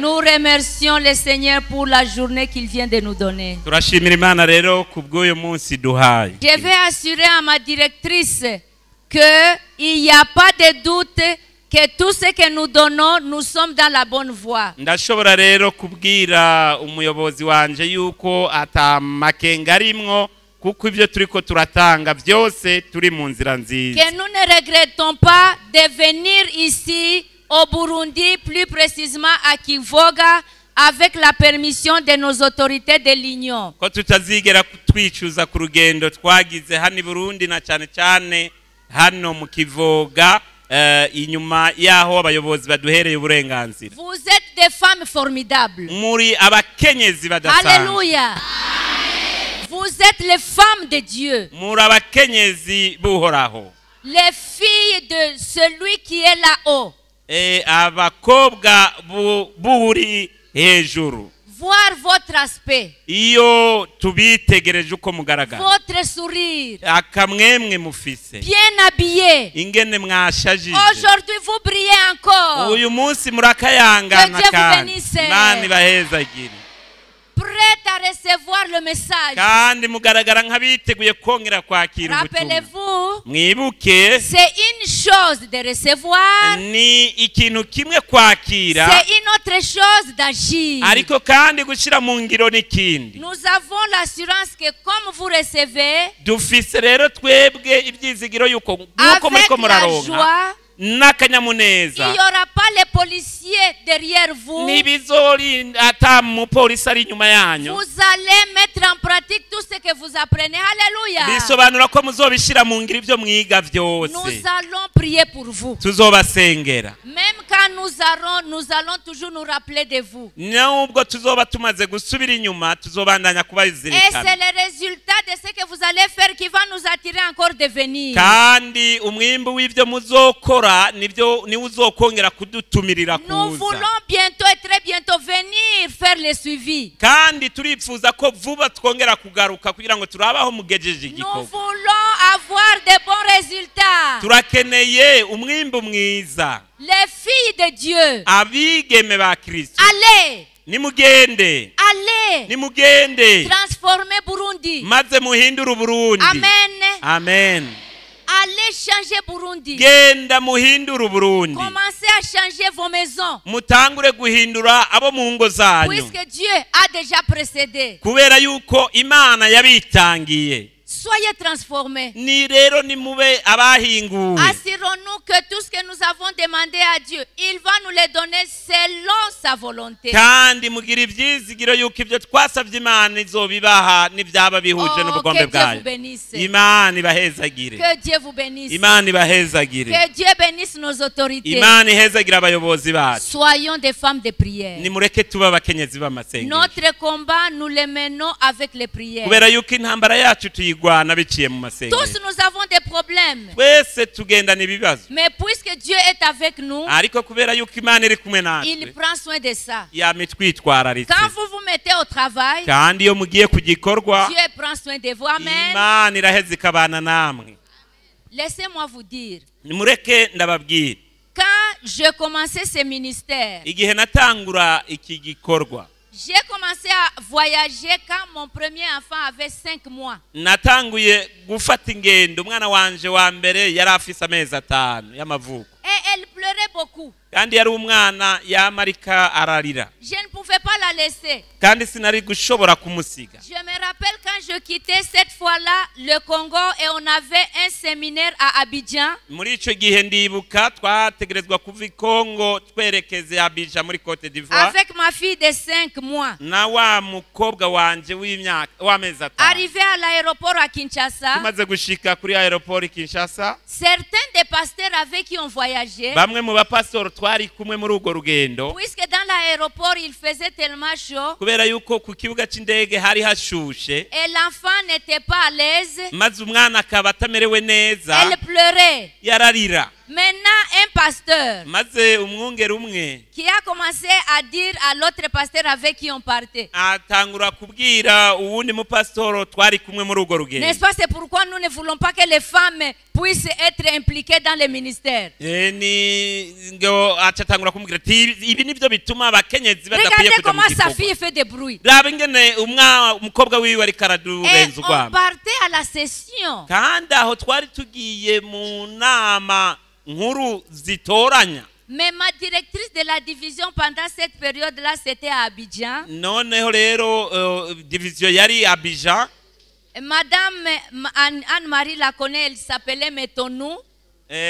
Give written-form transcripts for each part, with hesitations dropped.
Nous remercions le Seigneur pour la journée qu'il vient de nous donner. turashimira Imana rero kubw'uyu munsi duhaye. Je vais assurer à ma directrice qu'il n'y a pas de doute que tout ce que nous donnons, nous sommes dans la bonne voie. Ndashobora rero kubwira umuyobozi wanje yuko atamakenga arimwo kuko ivyo turiko turatanga byose turi mu nzira nziza. Que nous ne regrettons pas de venir ici au Burundi, plus précisément à Kivoga, avec la permission de nos autorités de l'Union. Ko tutazigera twicuza ku rugendo twagize hano i Burundi na cyane cyane hano mu Kivoga inyuma yaho abayobozi baduhereye uburenganzira. Vous êtes des femmes formidables. Muri abakenyezi badasanzwe. Alléluia. Vous êtes les femmes de Dieu. Muri abakenyezi buhoraho. Les filles de celui qui est là-haut. Abakobwa buri hejuru. Voir votre aspect. Iyo tubitegereje uko mugaragara. Votre sourire. Akamwemwe mufise. Bien habillé. Ingene mwashajije. Aujourd'hui vous brillez encore. Uyu munsi murakayangana kandi. Imana ibahezagire. Prête à recevoir le message. Kandi mugaragara nk'abiteguye kongera kwakira ubutumwa. Rappelez-vous. Mwibuke. C'est une chose de recevoir. Ni ikintu kimwe kwakira. C'est une autre chose d'agir. Ariko kandi gushira mu ngiro n'ikindi. Nous avons l'assurance que comme vous recevez. Dufise rero twebwe ibyizigiro yuko nuko muriko muraronka. N'akanyamuneza. Il n'y aura pas les policiers derrière vous. Nibizori atamupolisi ari inyuma yanyu. Vous allez mettre en pratique tout ce que vous apprenez. Alléluia. Bisobanura ko muzobishira mu ngiro ibyo mwiga byose. Nous allons prier pour vous. Tuzobasengera. Même quand nous allons toujours nous rappeler de vous. Nubwo tuzoba tumaze gusubira inyuma tuzobandanya kubazirikana. Et c'est le résultat de ce que vous allez faire qui va nous attirer encore de venir. Kandi umwimbu w'ibyo muzokora nibyo ni uzokongera kudutumirira kuza. Nous voulons bientôt et très bientôt venir faire le suivi. Kandi turipfuza ko vuba twongera kugaruka kugira ngo turabaho mugejeje igikorwa. Nous voulons avoir de bons résultats. Turakeneye umwimbu mwiza. Les filles de Dieu. Abigeme ba Kristo. Allez. Nimugende. Allez. Nimugende. Transformer Burundi. Maze muhindura Burundi. Amen. Amen. Allez changer Burundi. Genda muhindura Burundi. Commencez à changer vos maisons. Mutangure guhindura abo mu ngo zanyu. Puisque Dieu a déjà précédé. Kubera yuko Imana yabitangiye. Soyez transformés. Ni rero ni mube abahinguwe. Assurons-nous que tout ce que nous avons demandé à Dieu, il va nous le donner selon sa volonté. Kandi mugira ivyizigiro yuko ivyo twasavye Imana izobibaha n'ivyaba bihuje n'ubugombe bwayo. Imana ibahezagire. Que Dieu vous bénisse. Imana ibahezagire. Que Dieu bénisse nos autorités. Imana ihezagire abayobozi bacu. Soyons des femmes de prière. Nimureke tuba abakenyezi b'amasengesho. Notre combat nous le menons avec les prières. Kubera yuko intambara yacu tuyigwana biciye mu masengesho. Tous nous avons des problèmes. Twese tugendana ibibazo. Mais puisque Dieu est avec nous, ariko kubera yuko Imana iri kumwe natwe, il prend soin de ça. Yamitwitwararitse. Quand vous vous mettez au travail, kandi iyo mugiye ku gikorwa, Dieu prend soin de vous. Amen. Imana iraheze ikabana namwe. Laissez-moi vous dire. Nimureke ndababwira. Quand je commençais ce ministère, igihe natangura iki gikorwa, j'ai commencé à voyager quand mon premier enfant avait 5 mois. Natanguye gufata ingendo umwana wanje wa mbere yari afise amezi 5 y'amavuko. Et elle pleurait beaucoup. Kandi yari umwana yamarika ararira. Je ne pouvais pas la laisser. Kandi sinari gushobora kumusiga. Je me rappelle quand je quittais cette fois-là le Congo et on avait un séminaire à Abidjan. Muri ico gihe ndibuka twategerezwa kuva Congo twerekeze Abidjan muri Côte d'Ivoire. Avec ma fille de 5 mois. Na wa mukobwa wanje w'imyaka w'amezi 5. Arrivé à l'aéroport à Kinshasa. Tumaze gushika kuri aéroport Kinshasa. Certains des pasteurs avec qui on voyageait. Bamwe mu bapastor twari kumwe muri ugo rugendo. Puisque dans l'aéroport il faisait tellement chaud. Kubera yuko ku kibuga c'indege hari hashushe. Et l'enfant n'était pas à l'aise. Maze umwana akaba atamerewe neza. Elle pleurait. Yararira. Maintenant, un pasteur maze umwungere umwe qui a commencé à dire à l'autre pasteur avec qui on partait. atangura kubwira uwundi mupasitoro twari kumwe muri urwo rugendo. N'est-ce pas, c'est pourquoi nous ne voulons pas que les femmes puissent être impliquées dans les ministères. Ni ngo acatangura kumubwira ati ibi nivyo bituma abakenyezi badakwiye Regardez kuja mu comment sa gikorwa. fille fait des bruits. raba ingene umukobwa wiwe ariko Et aradurenza on urwamo. partait à la session. kandi aho twari tugiye mu nama nkuru zitoranya. Mais ma directrice de la division pendant cette période-là, c'était à Abidjan. noneho rero division yari Abidjan. Madame Anne-Marie la connaît, elle s'appelait Metonou.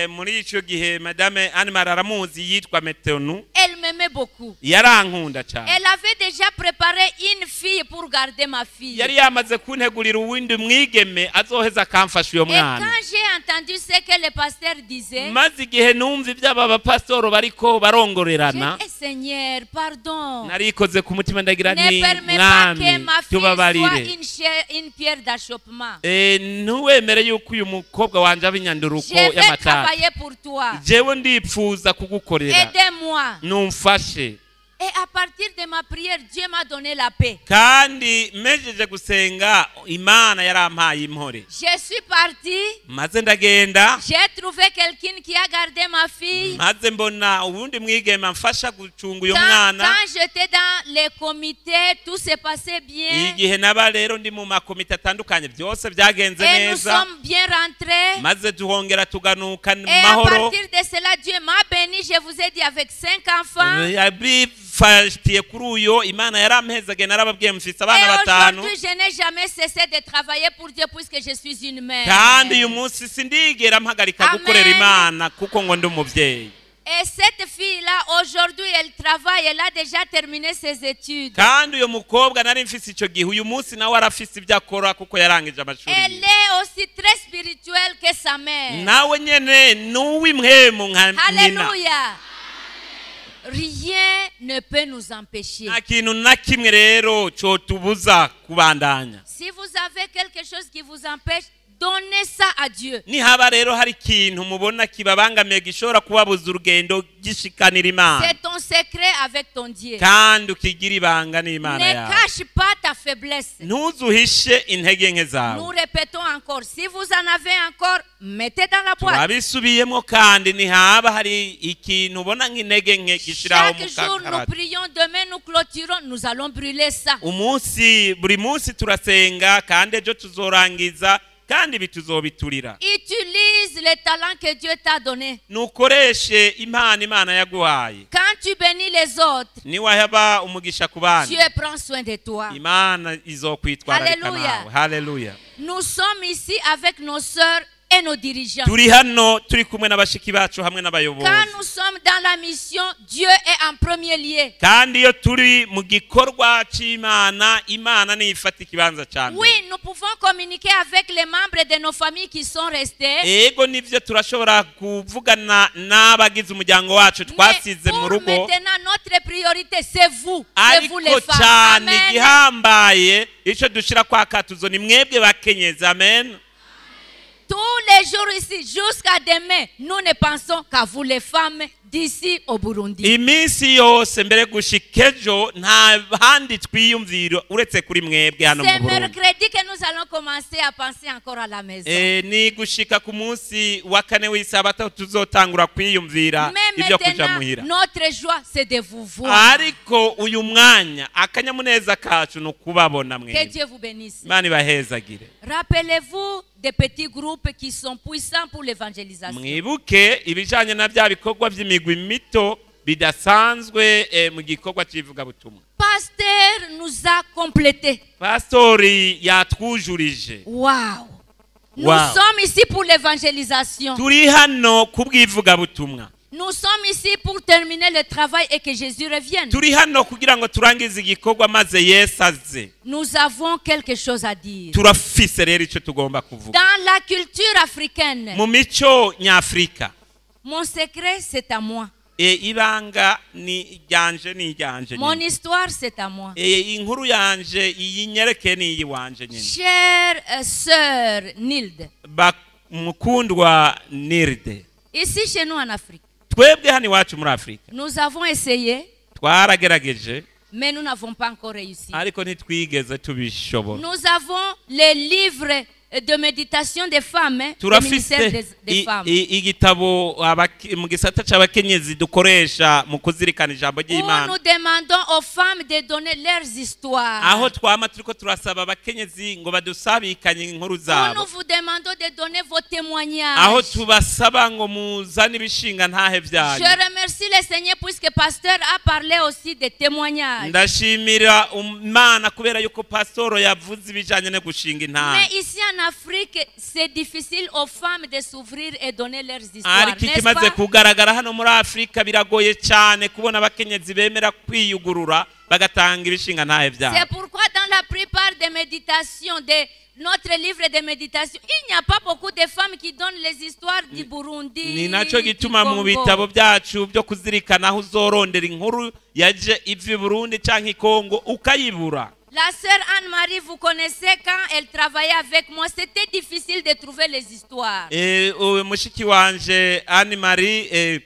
muri ico gihe madame Anne-Marie aramuzi yitwa Metonu. Elle m'aimait beaucoup. yarankunda cyane. Elle avait déjà préparé une fille pour garder ma fille. yari yamaze kuntegurira uwindi mwigeme azoheza akamfasha uyo Et mwana. quand j'ai entendu ce que le pasteur disait, maze igihe numva iby'aba bapasitoro bariko barongorerana, j'ai dit, Seigneur, pardon. narikoze ku mutima ndagira Ne nti permets pas que mwami ma fille soit tubabarire. une pierre d'achoppement. ntuwemere yuko uyu mukobwa wanje aba inyanduruko Je vais y'amatara. travailler pour toi. jewe ndipfuza kugukorera, Aidez-moi. numfashe. Et à partir de ma prière, Dieu m'a donné la paix. kandi mejeje gusenga Imana yarampaye impore. Je suis partie. maze ndagenda, J'ai trouvé quelqu'un qui a gardé ma fille. maze mbona uwundi mwigeme amfasha gucunga uyo Quand mwana. j'étais dans les comités, tout se passait bien. igihe naba rero ndi mu makomite atandukanye byose byagenze Et nous neza. sommes bien rentrés. maze tuhongera tuganuka mu Et à mahoro. partir de cela, Dieu m'a béni, je vous ai dit, avec 5 enfants. yabifatiye kuri uyo Imana yarampezage, narababwiye mfise Et abana batanu. aujourd'hui, je n'ai jamais cessé de travailler pour Dieu puisque je suis une mère. kandi uyu munsi sindigera mpagarika Amen. gukorera Imana kuko ngo ndi umubyeyi. Et cette fille-là, aujourd'hui, elle travaille, elle a déjà terminé ses études. kandi uyo mukobwa nari mfise ico gihe uyu munsi nawe arafise ibyo akora kuko yarangije amashuri Elle ye. est aussi très spirituelle que sa mère. nawe nyene nuw'imwemu nka nyina. Alléluia. Rien ne peut nous empêcher. nta kintu na kimwe rero cotubuza kubandanya. Si vous avez quelque chose qui vous empêche, donnez ça à Dieu. nihaba rero hari ikintu mubona kibabangamiye gishobora kubabuza urugendo gishikanira Imana, C'est ton secret avec ton Dieu. kandi ukigira ibanga n'Imana Ne yawe. cache pas ta faiblesse. ntuzuhishe intege nke Nous zawe. répétons encore, si vous en avez encore, mettez dans la boîte. turabisubiyemo kandi ntihaba hari ikintu ubona nk'intege nke gishiraho Chaque mu jour, nous kakarata. prions, demain nous clôturons, nous allons brûler ça. buri munsi turasenga kandi ejo tuzorangiza kandi bituzobiturira. Utilise les talents que Dieu t'a donnés. nukoreshe impano Imana yaguhaye. Quand tu bénis les autres, niwahaba umugisha ku bandi, Dieu prend soin de toi. Imana izokwitwararika Hallelujah. nawe. Haleluya. Nous sommes ici avec nos sœurs et nos dirigeants. turi hano turi kumwe n'abashiki bacu hamwe n'abayobozi. Quand nous sommes dans la mission, Dieu est en premier lieu. kandi iyo turi mu gikorwa c'Imana, Imana niyo ifata ikibanza cyane. Oui, nous pouvons communiquer avec les membres de nos familles qui sont restés. ego nivyo turashobora kuvugana n'abagize umuryango wacu Mais twasize mu pour rugo, maintenant, notre priorité, c'est vous. C'est vous les ariko femmes. cyane Amen. igihambaye ico dushira kwa katuzo ni mwebwe bakenyezi. Amen. Tous les jours ici, jusqu'à demain, nous ne pensons qu'à vous les femmes d'ici au Burundi. iminsi yose mbere gushika ejo nta handi twiyumvira uretse kuri mwebwe hano C'est mu Burundi. mercredi que nous allons commencer à penser encore à la maison. ni gushika ku munsi wa kane w'isabato tuzotangura kwiyumvira Mais ibyo kuja maintenant, muhira. notre joie, c'est de vous voir. ariko uyu mwanya akanyamuneza kacu ni ukubabona Que mwebwe. Dieu vous bénisse. Imana ibahezagire. Rappelez-vous des petits groupes qui sont puissants pour l'évangélisation. mwibuke ibijanye na bya bikorwa by'imigwi mito bidasanzwe mu gikorwa cy'ivugabutumwa. Pasteur nous a complétés. pastori yatwujurije. Wow. Nous Wow. sommes ici pour l'évangélisation. turi hano kubw'ivugabutumwa. Nous sommes ici pour terminer le travail et que Jésus revienne. turi hano kugira ngo turangize igikorwa maze Yesu aze. Nous avons quelque chose à dire. turafise rero icyo tugomba kuvuga. Dans la culture africaine, mu mico nyafurika, mon secret, c'est à moi. ibanga ni iryanje ni iryanje Mon nyine. histoire, c'est à moi. inkuru yanje iyi nyereke ni iyiwanje nyine. Chère sœur Nilde, mukundwa Nirde, Ici chez nous en Afrique, twebwe hano iwacu muri Afrika nous avons essayé, twaragerageje mais nous n'avons pas encore réussi. ariko ntitwigeze tubishobora. Nous avons les livres de méditation des femmes, hein, le ministère turafise des femmes, igitabo mu gisata c'abakenyezi dukoresha mu kuzirikana ijambo où ry'Imana, nous demandons aux femmes de donner leurs histoires. aho twama turiko turasaba abakenyezi ngo badusabikanye inkuru Où nous zabo, vous demandons de donner vos aho témoignages. tubasaba ngo muzane ibishinga ntahe vyanyu. Je remercie le Seigneur puisque pasteur a parlé aussi des témoignages. Ndashimira Imana kubera yuko pastor yavuze ibijanye no gushinga intahe. Mais ici en Afrique, c'est difficile aux femmes de s'ouvrir et donner leurs histoires, ariko n'est-ce ikimaze pas? kugaragara hano muri Afrika biragoye cyane kubona abakenyezi bemera kwiyugurura bagatanga ibishinga ntahe vyabo. C'est pourquoi dans la plupart des méditations, de notre livre de méditation, il n'y a pas beaucoup de femmes qui donnent les histoires du Burundi, Ni naco du gituma mu bitabo Congo. byacu byo kuzirikana aho uzorondera inkuru yaje ivi Burundi canke i Kongo ukayibura. La sœur Anne-Marie, vous connaissez, quand elle travaillait avec moi, c'était difficile de trouver les histoires. Mushiki wanje Anne Marie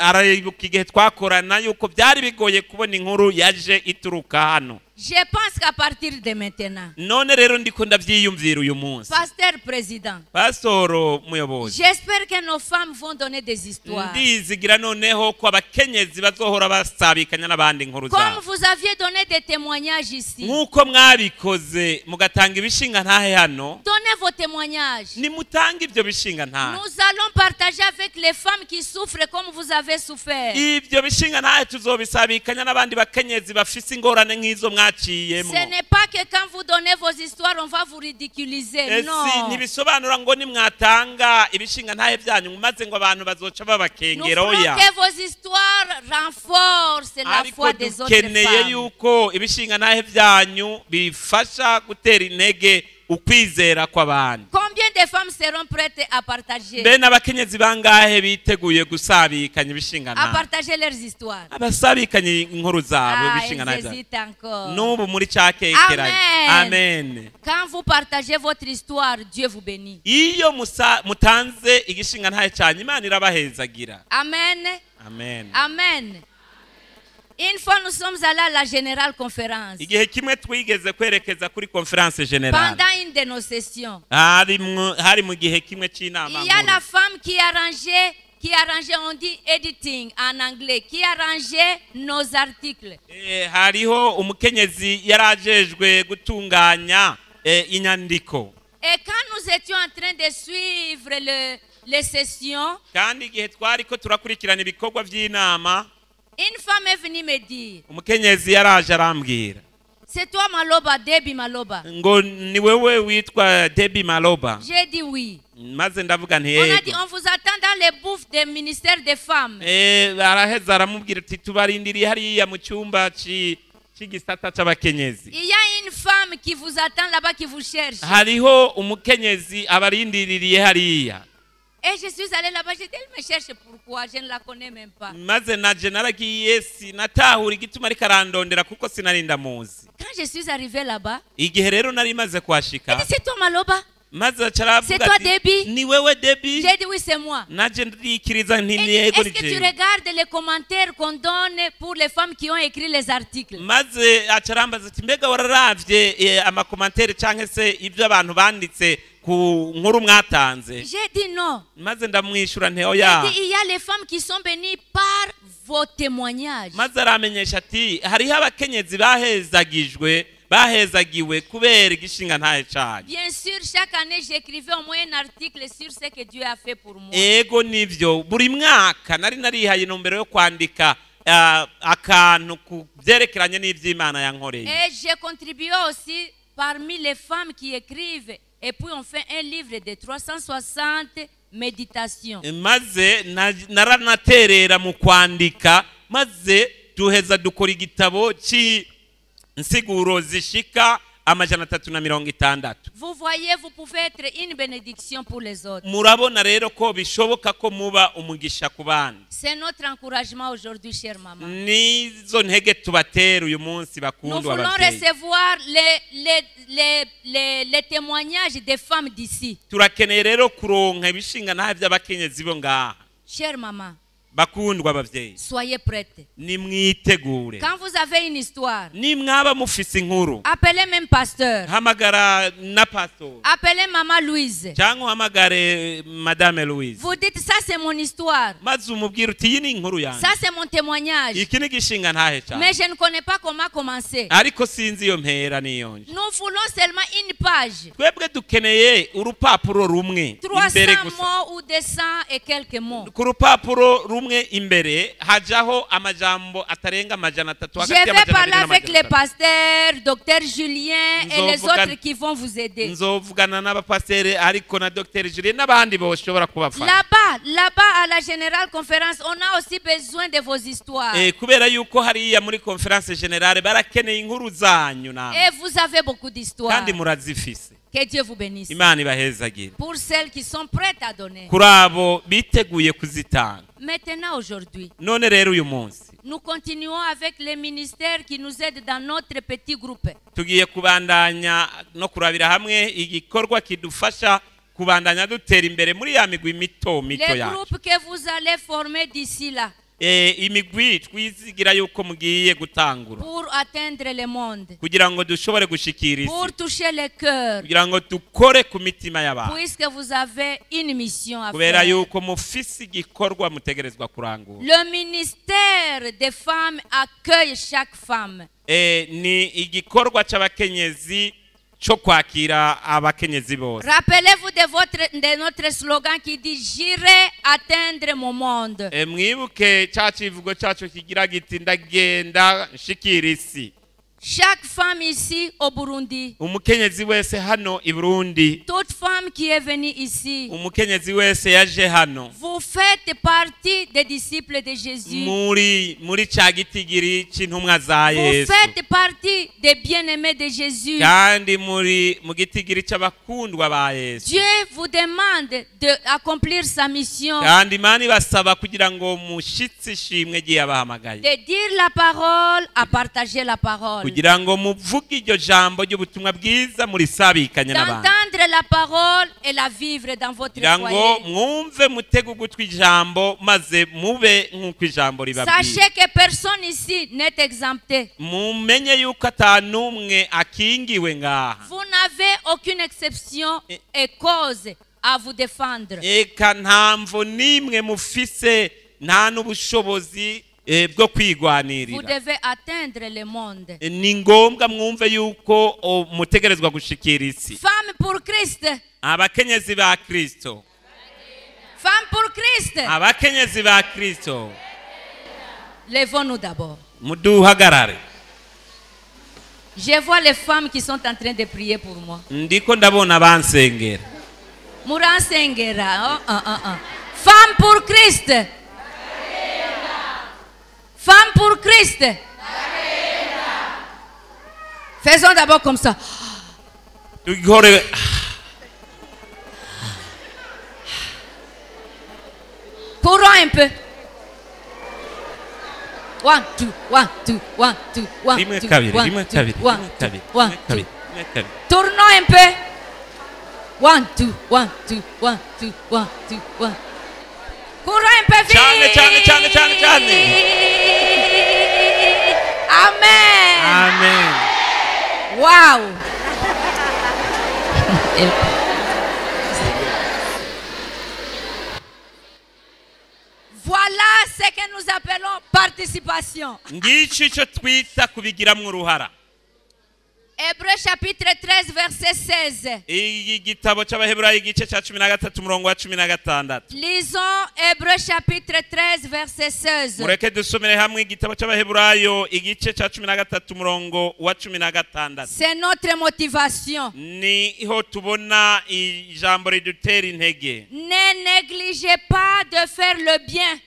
arayibuka igihe twakorana yuko byari bigoye kubona inkuru yaje ituruka hano. Je pense qu'à partir de maintenant, None rero ndiko ndavyiyumvira uyu munsi, pasteur président, pastor muyobozi, j'espère que nos femmes vont donner des histoires. ndizigira noneho ko abakenyezi bazohora basabikanya n'abandi inkuru Comme zabo, vous aviez donné des témoignages ici, nk'uko mwabikoze mugatanga ibishinga ntahe hano, donnez vos témoignages. nimutange ibyo bishinga ntahe. Nous allons partager avec les femmes qui souffrent comme vous avez souffert. Ibyo bishinga ntahe tuzobisabikanya n'abandi bakenyezi bafise ingorane nk'izo mwaciyemo. Ce n'est pas que quand vous donnez vos histoires, on va vous ridiculiser. Non. Ntibisobanura ngo nimwatanga ibishinga ntahe byanyu maze ngo abantu bazoca Nous babakengera. voulons Oya, que vos histoires renforcent la ariko foi des autres dukeneye femmes. yuko ibishinga ntahe byanyu bifasha gutera intege ukwizera kw'abantu. Combien de femmes seront prêtes à partager, Bene abakenyezi bangahe biteguye gusabikanya ibishinga à ntahe, partager leurs histoires? abasabikanye inkuru zabo Ah, ibishinga ntahe elles byabo. hésitent encore. N'ubu muri cakekeranye. Amen. Amen. Quand vous partagez votre histoire, Dieu vous bénit. Iyo mutanze igishinga ntahe cyanyu Imana irabahezagira. Amen. Amen. Amen. Une fois, nous sommes allés à la générale conférence. Igihe kimwe twigeze kwerekeza kuri conference generale, Pendant une de nos sessions, hari mu gihe kimwe cy'inama il y a la nkuru. femme qui arrangeait, on dit editing en anglais, qui arrangeait nos articles. Hariho umukenyezi yarajejwe gutunganya inyandiko, Et quand nous étions en train de suivre les sessions, kandi igihe twariko turakurikirana ibikorwa by'inama, une femme est venue me dire, umukenyezi yaraje arambwira c'est toi Maloba, Debbie Maloba? ngo ni wewe witwa Debbie Maloba. J'ai dit oui. Maze ndavuga nti On a dit, yego. on vous attend dans les bouffes des ministères des femmes. Araheza aramubwira ati tubarindiriye hariya mu cyumba cy'igisata c'abakenyezi. Il y a une femme qui vous attend là-bas, qui vous cherche. Hariho umukenyezi abarindiririye hariya. Et je suis allée là-bas, j'ai dit, elle me cherche pourquoi? Je ne la connais même pas. Maze naje naragiye sinatahura igituma ariko arandondera kuko sinari ndamuzi. Quand je suis arrivée là-bas, Igihe rero nari maze elle kuhashika, dit, c'est toi Maloba? maze C'est acaravuga toi, ati Debbie? ni wewe Debbie. J'ai dit oui, c'est moi. Naje ndikiriza nti Elle ni dit, yego est-ce que tu nije. regardes les commentaires qu'on donne pour les femmes qui ont écrit les articles? Maze acarambaza ati mbega wararavye amakomantere canke se ibyo abantu banditse ku nkuru mwatanze? J'ai dit non. Maze ndamwishura nti Elle oya. dit, il y a les femmes qui sont bénies par vos témoignages. Maze aramenyesha ati hariho abakenyezi bahezagiwe kubera igishinga ntahe cyanyu. Bien sûr, chaque année, j'écrivais au moins un article sur ce que Dieu a fait pour moi. Ego nivyo buri mwaka nari narihaye intumbero yo kwandika akantu ku byerekeranye n'ivy'Imana yankoreye. Et j'ai contribué aussi parmi les femmes qui écrivent. Et puis on fait un livre de 360 méditations. Maze naranaterera mu kwandika, maze duheza dukora igitabo cy'insiguro zishika amajana 360. Vous voyez, vous pouvez être une bénédiction pour les autres. Murabona rero ko bishoboka ko muba umugisha ku bandi. C'est notre encouragement aujourd'hui, chère maman. Nizo ntege tubatera uyu munsi Nous bakundwa voulons abavyeyi. recevoir les témoignages des femmes d'ici. Turakeneye rero kuronka ibishinga ntahe by'abakenyezi bo ngaha. Chère maman, bakundwa abavyeyi soyez prêtes. nimwitegure Quand vous avez une histoire, nimwaba mufise inkuru appelez même pasteur. hamagara na pastor Appelez maman Louise. cyangwa uhamagare madame Louise Vous dites, ça c'est mon histoire. maze umubwire uti iyi ni inkuru yanjye Ça c'est mon témoignage. iki ni gishinga ntahe cyane Mais je ne connais pas comment commencer. ariko sinzi iyo mpera niyonje Nous voulons seulement une page. twebwe dukeneye urupapuro rumwe 300 imbere gusa mots ou 200 et quelques mots. ku rupapuro rumwe imbere hajaho amajambo atarenga amajana atatu Je hagati vais parler y'amajana avec abiri les n'amajana pasteurs, docteur Julien et les autres qui vont vous aider. nzovugana n'abapasiteri ariko na Dr Julien n'abandi boshobora kubafasha Là-bas à la générale conférence, on a aussi besoin de vos histoires. kubera yuko hariya muri conference generale barakeneye inkuru zanyu namwe Et vous avez beaucoup d'histoires. kandi murazifise Que Dieu vous bénisse. imana ibahezagire Pour celles qui sont prêtes à donner. kuri abo biteguye kuzitanga Maintenant, aujourd'hui, none rero uyu munsi nous continuons avec les ministères qui nous aident dans notre petit groupe. tugiye kubandanya no kurabira hamwe igikorwa kidufasha kubandanya dutera imbere muri ya migwi mito Les yacu groupes que vous allez former d'ici là imigwi twizigira yuko mugiye gutangura pour atteindre le monde, kugira ngo dushobore gushikira isi pour toucher le cœur, kugira ngo dukore ku mitima y'abantu puisque vous avez une mission à kubera faire. yuko mufise igikorwa mutegerezwa kurangura Le ministère des femmes accueille chaque femme. ni igikorwa c'abakenyezi cyo kwakira abakenyezi bose Rappelez-vous de notre slogan qui dit « J'irai atteindre mon monde ». mwibuke cya kivugo cyacu kigira giti ndagenda nshikira isi Chaque femme ici au Burundi, umukenyezi wese hano i Burundi toute femme qui est venue ici, umukenyezi wese yaje hano vous faites partie des disciples de Jésus. muri cya gitigiri c'intumwa za Vous Yesu faites partie des bien-aimés de Jésus. kandi mu gitigiri c'abakundwa ba Yesu Dieu vous demande d'accomplir sa mission, kandi Imana ibasaba kugira ngo mushitse ishimwe giye abahamagaye de dire la parole, à partager la parole. kugira ngo muvuge iryo jambo ry'ubutumwa bwiza murisabikanye n'abantu D'entendre la parole et la vivre dans votre kugira ngo foyer. mwumve mutege ugutwi ijambo maze mube nk'uko ijambo ribabwiye Sachez que personne ici n'est exempté. mumenye yuko atanumwe akingiwe ngaha Vous n'avez aucune exception et cause à vous défendre. eka nta mvo n'imwe mufise nta n'ubushobozi bwo Vous kwigwanirira devez atteindre le monde. ni ngombwa mwumve yuko mutegerezwa gushikira isi Femme pour Christ. abakenyezi ba Kristo Femme pour Christ. abakenyezi ba Kristo Levons-nous d'abord. muduhagarare Je vois les femmes qui sont en train de prier pour moi. ndiko ndabona bansengera Muransengera. Femme pour Christ. Femme pour Christ. Faisons d'abord comme ça. tugikore Courons un peu. 1, 2, 1, 2, 1, 2, 1, rimwe 2, kabiri 1, rimwe 2, kabiri 1, rimwe 2, kabiri 1, rimwe 2. kabiri rimwe kabiri Tournons un peu. 1, 2, 1, 2, 1, 2, 1, 2, 1. Courons un peu vite. Ciane. Amen. amen Wow. Voilà ce que nous appelons participation. ngicyo icyo twita kubigiramwo uruhara Hébreux chapitre 13 verset 16. iyi gitabo cy'abaheburayo igice cya 13 umurongo wa 16 Lisons Hébreux chapitre 13 verset 16. mureke dusomere hamwe igitabo cy'abaheburayo igice cya 13 umurongo wa 16 C'est notre motivation. niho tubona ijambo ridutera intege Ne négligez pas de faire le bien.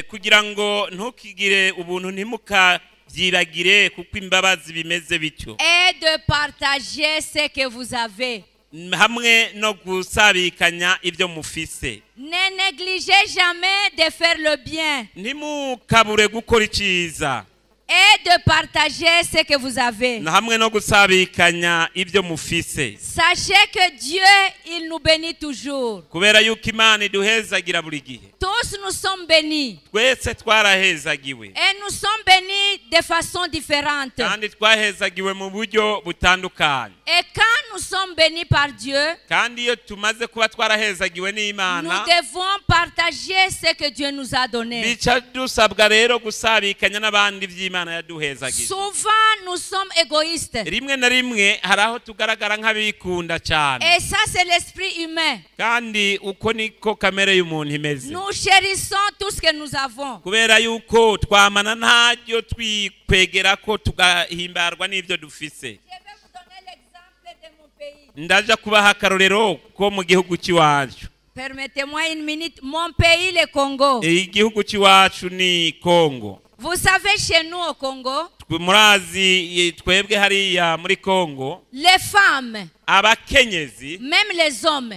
kugira ngo ntukigire ubuntu ntimukabyibagire kuko imbabazi bimeze bityo Et de partager ce que vous avez. hamwe no gusabikanya ibyo mufise Ne négligez jamais de faire le bien. ntimukabure gukora icyiza et de partager ce que vous avez. na hamwe no gusabikanya ibyo mufise. Sachez que Dieu, il nous bénit toujours. Kubera yuko Imana iduhezagira buri gihe. Tous nous sommes bénis. Twese twarahezagiwe. Et nous sommes bénis de façon différente. Kandi twahezagiwe mu buryo butandukanye. Et quand nous sommes bénis par Dieu, Kandi iyo tumaze kuba twarahezagiwe nous n'Imana, devons partager ce que Dieu nous a donné. bica dusabwa rero gusabikanya n'abandi vy'Imana yaduhezagiye. Souvent, nous sommes égoïstes. Rimwe na rimwe hari aho tugaragara nk'abikunda cyane. Et ça, c'est l'esprit humain. Kandi uko niko kamere y'umuntu imeze. Nous chérissons tout ce que nous avons. Kubera yuko twamana ntaryo twikwegera ko tugahimbarwa n'ivyo dufise. Je vais vous donner l'exemple de mon pays. Ndaja kubaha akarorero ko mu gihugu cy'iwacu. Permettez-moi une minute. Mon pays, le Congo. Igihugu cy'iwacu ni Kongo. Vous savez, chez nous au Congo, Murazi twebwe hariya muri Kongo, les femmes, abakenyezi même les hommes,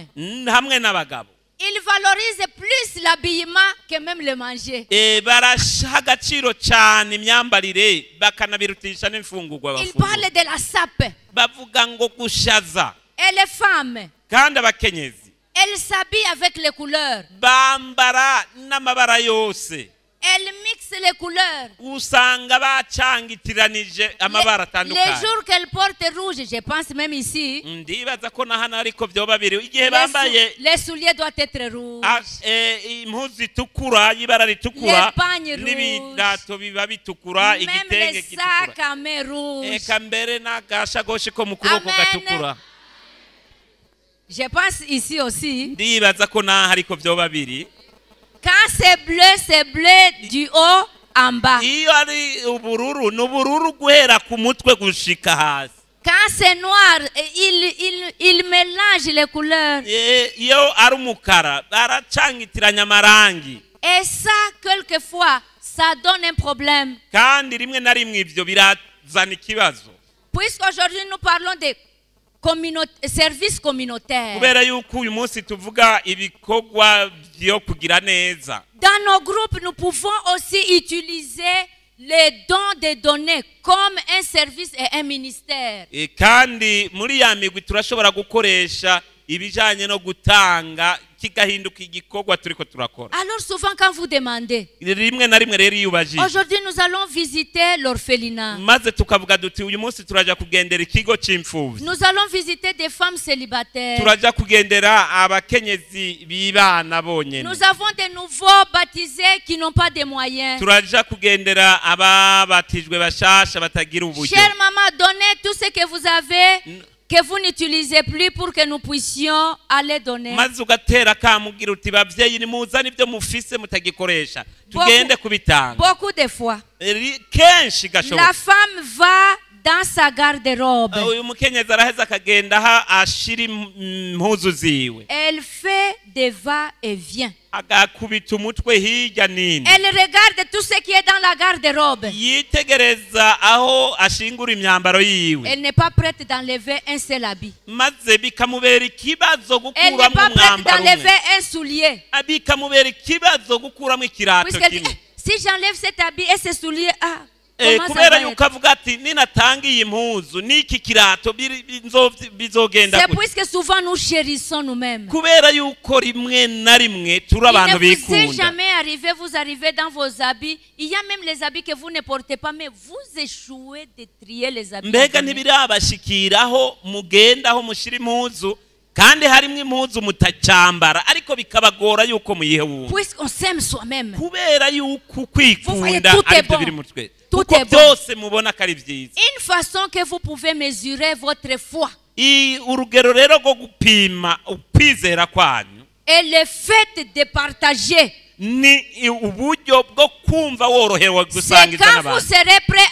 hamwe n'abagabo ils valorisent plus l'habillement que même le manger. barasha agaciro cyane imyambarire bakanabirutisha n'imfungurwa Ils bafungura. parlent de la sape. Bavuga ngo gushaza. Et les femmes, Kandi abakenyezi elles s'habillent avec les couleurs. bambara n'amabara yose. Elles mixent les couleurs. Usanga bacangitiranije amabara Les atandukanye. jours qu'elles portent rouge, je pense même ici, Ndibaza ko na hano ariko vyoba biri igihe bambaye les souliers doivent être rouges. impuzu itukura y'ibara ritukura Les pagnes rouges. n'ibirato biba bitukura, Même igitenge les gitukura, sacs à main rouges. eka mbere n'agashagoshi ko mu kuboko Amen. gatukura. Je pense ici aussi. Ndibaza ko naho ariko vyoba biri. Quand c'est bleu du haut en bas. Iyo ari ubururu n'ubururu guhera ku mutwe gushika hasi. Quand c'est noir, il mélange les couleurs. Iyo ari umukara baracangitiranya amarangi. Et ça, quelquefois, ça donne un problème. Kandi rimwe na rimwe ivyo birazana ikibazo. Puisqu'aujourd'hui nous parlons de services communautaires. Kubera yuko uyu munsi tuvuga ibikorwa byo kugira neza. Dans nos groupes, nous pouvons aussi utiliser les dons de données comme un service et un ministère. Kandi muri ya migwi turashobora gukoresha ibijanye no gutanga kigahinduka igikorwa turiko turakora. Alors souvent quand vous demandez, Rimwe na rimwe rero iyubajije. aujourd'hui nous allons visiter l'orphelinat. Maze tukavuga duti uyu munsi turaja kugendera ikigo c'imfuvyi. Nous allons visiter des femmes célibataires. Turaja kugendera abakenyezi bibana bonyene. Nous avons des nouveaux baptisés qui n'ont pas de moyens. Turaja kugendera ababatijwe bashasha batagira uburyo. Chère maman, donnez tout ce que vous avez, que vous n'utilisez plus pour que nous puissions aller donner. Maze ugatera kamugira uti bavyeyi ni muzana ibyo mufise mutagikoresha tugende kubitanga. Beaucoup de fois, Kenshi la gashoboka femme va dans sa garde-robe. uyu mukenyezi araheza akagenda aho ashira impuzu ziwe, Elle fait des va-et-vient. agakubita umutwe hirya nino, Elle regarde tout ce qui est dans la garde-robe. yitegereza aho ashingura imyambaro yiwe. Elle n'est pas prête d'enlever un seul habit. Maze bikamubera ikibazo Elle n'est gukuramo pas prête umwambaro d'enlever umwe, un soulier. bikamubera ikibazo gukuramo ikirato Puisqu'elle dit, kimwe. si j'enlève cet habit et ce soulier, comment ça kubera va yuko être? avuga ati ninatanga iyi mpuzu n'iki kirato bizogenda C'est gute. puisque souvent nous chérissons nous-mêmes. Kubera yuko rimwe na rimwe turi Il abantu ne vous est bikunda. jamais arrivé, vous arrivez dans vos habits. Il y a même les habits que vous ne portez pas, mais vous échouez de trier les habits. Mbega ntibirabashikiraho mugenda aho mushira impuzu kandi harimo impuzu mutacyambara ariko bikabagora yuko muyihe wundi. Puisqu'on s'aime soi-même. Kubera yuko kwikunda voyez, tout est aribyo bon. biri mu twe. Tout Kuko est bon. byose mubona ko ari byiza. Une façon que vous pouvez mesurer votre foi Urugero rero rwo gupima ukwizera kwanyu et le fait de partager, ni uburyo bwo kumva worohewe c'est gusangiza quand vous n'abantu. serez prêt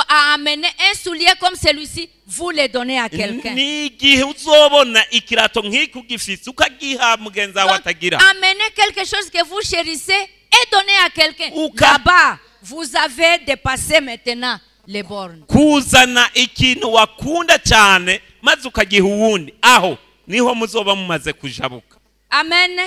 à amener un soulier comme celui-ci, vous le donnez à quelqu'un. Ni igihe uzobona ikirato nk'iki ugifise ukagiha mugenzi wawe Donc, atagira. amenez quelque chose que vous chérissez et donnez à quelqu'un. Uka- Là-bas, vous avez dépassé maintenant les bornes. Kuzana ikintu wakunda cyane maze ukagiha uwundi, aho niho muzoba mumaze kujabuka. Amen.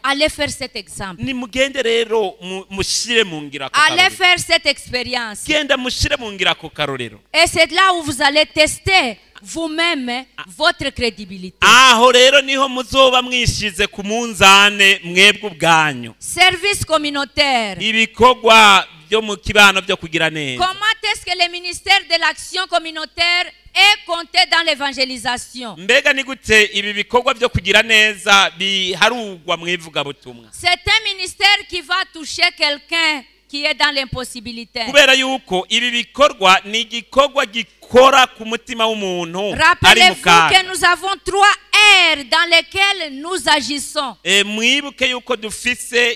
allez faire cet exemple. nimugende rero mushire mu ngira ko Allez karorero. faire cette expérience. Genda mushire mu ngira ko karorero. Et c'est là où vous allez tester vous-même votre crédibilité. Aho rero niho muzoba mwishize ku munzane mwebwe ubwanyu. Service communautaire. Ibikorwa byo mu kibano byo kugira neza. Comment est-ce que le ministère de l'action communautaire est compté dans l'évangélisation? Mbega ni gute ibi bikorwa byo kugira neza biharugwa mu ivugabutumwa? C'est un ministère qui va toucher quelqu'un qui est dans l'impossibilité. Kubera yuko ibi bikorwa ni igikorwa gikora ku mutima w'umuntu ari mu Rappelez-vous kaga. que nous avons 3 aires dans lesquelles nous agissons. Mwibuke yuko dufise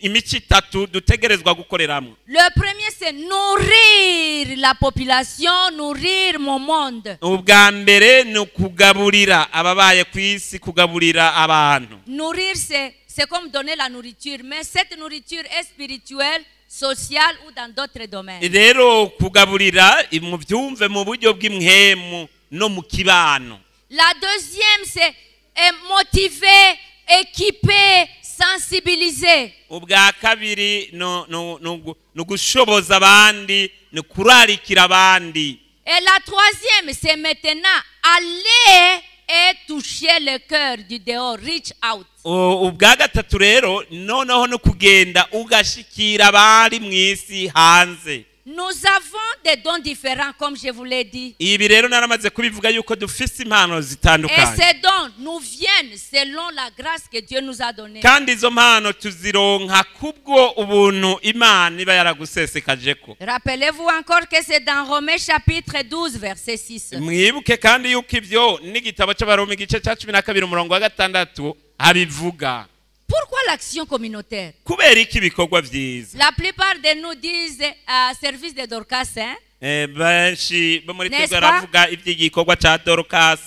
imico itatu dutegerezwa gukoreramwo. Le premier, c'est nourrir la population, nourrir mon monde. Ubwa mbere ni ukugaburira ababaye ku isi, kugaburira abantu. Nourrir, c'est comme donner la nourriture, mais cette nourriture est spirituelle, sociale ou dans d'autres domaines. Rero kugaburira mubyumve mu buryo bw'imhemu no mu kibano. La deuxième, c'est motiver, équiper, sensibiliser. Ubwa kabiri no gushoboza abandi, no kurarikira abandi. Et la troisième, c'est maintenant aller et toucher le cœur du dehors, reach out. Ubwa gatatu rero noneho no kugenda ugashikira abari mu isi hanze. Nous avons des dons différents, comme je vous l'ai dit. Ibi rero naramaze kubivuga yuko dufise impano Et zitandukanye. ces dons nous viennent selon la grâce que Dieu nous a donnée. Kandi izo mpano tuzironka kubwo ubuntu Imana iba yaragusesekaje ko. Rappelez-vous encore que c'est dans Romains chapitre 12, verset 6. Mwibuke kandi yuko ibyo n'igitabo cy'Abaroma igice cya 12 umurongo wa 6 habivuga. Pourquoi l'action communautaire? Kubera iki bikorwa byiza? La plupart de nous disent service de Dorcas, hein? Benshi bo muri N'est-ce twebwe pas? baravuga iby'igikorwa cya Dorcas.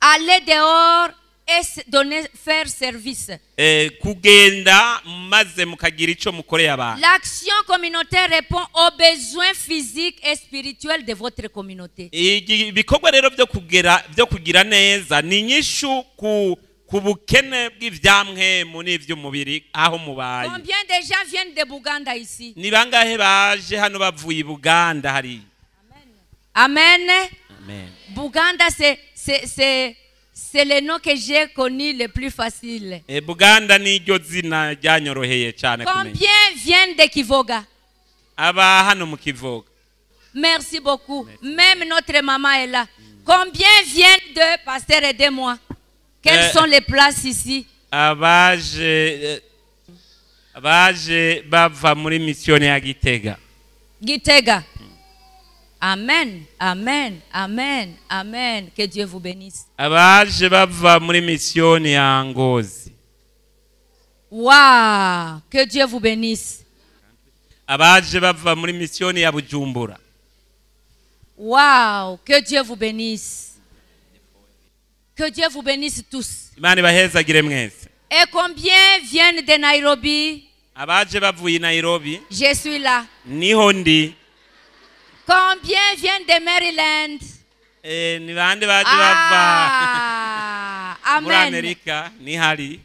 Aller dehors et donner, faire service. Kugenda maze mukagira ico mukoreye abantu. L'action communautaire répond aux besoins physiques et spirituels de votre communauté. Ibikorwa rero byo kugira neza ni nyishu ku bukene bw'ivyamwemu n'ivy'umubiri aho mubaye. Combien de gens viennent de Buganda ici? Ni bangahe baje hano bavuye Buganda hari? Amen. Amen. Buganda, c'est le nom que j'ai connu le plus facile. Buganda ni iryo zina ryanyoroheye cyane kumenya. Combien viennent de Kivoga? Aba hano mu Kivoga. Merci beaucoup. Même notre maman est là. Combien viennent de Pasteur aidez-moi? Quelles sont les places ici? Abaje bava muri mission ya Gitega. Gitega. Amen, amen, amen, amen. Que Dieu vous bénisse. Abaje bava muri mission ya Ngozi. Waouh, que Dieu vous bénisse. Abaje bava muri mission ya Bujumbura. Waouh, que Dieu vous bénisse. Que Dieu vous bénisse tous. Imana ibahezagire mwese. Et combien viennent de Nairobi? Abaje bavuye Nairobi. Je suis là. Niho ndi. Combien viennent de Maryland? Ni bande baje bava muri Amen. Amerika ni hari.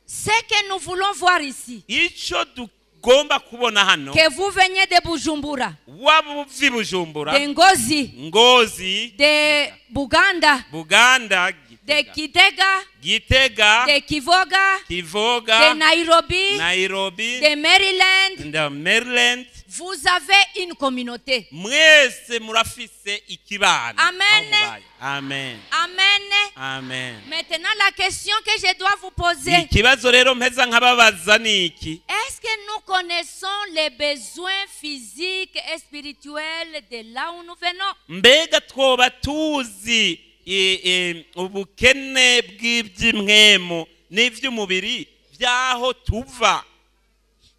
Ce que nous voulons voir ici, Ico tugomba kubona hano. que vous veniez de Bujumbura, Wabuvi Bujumbura. de Ngozi, Ngozi. de Buganda, Buganda. de Kitega, Gitega. de Kivoga, Kivoga. de Nairobi, Nairobi. de Maryland. De Maryland. Vous avez une communauté. Mwese murafise ikibano. Amen. Aho mubaye. Amen. Amen. Amen. Maintenant, la question que je dois vous poser, Ikibazo rero mpeza nkababaza niki? est-ce que nous connaissons les besoins physiques et spirituels de là où nous venons? Mbega twoba tuzi ubukene bw'iby'imwemu n'ivy'umubiri byaho tuva.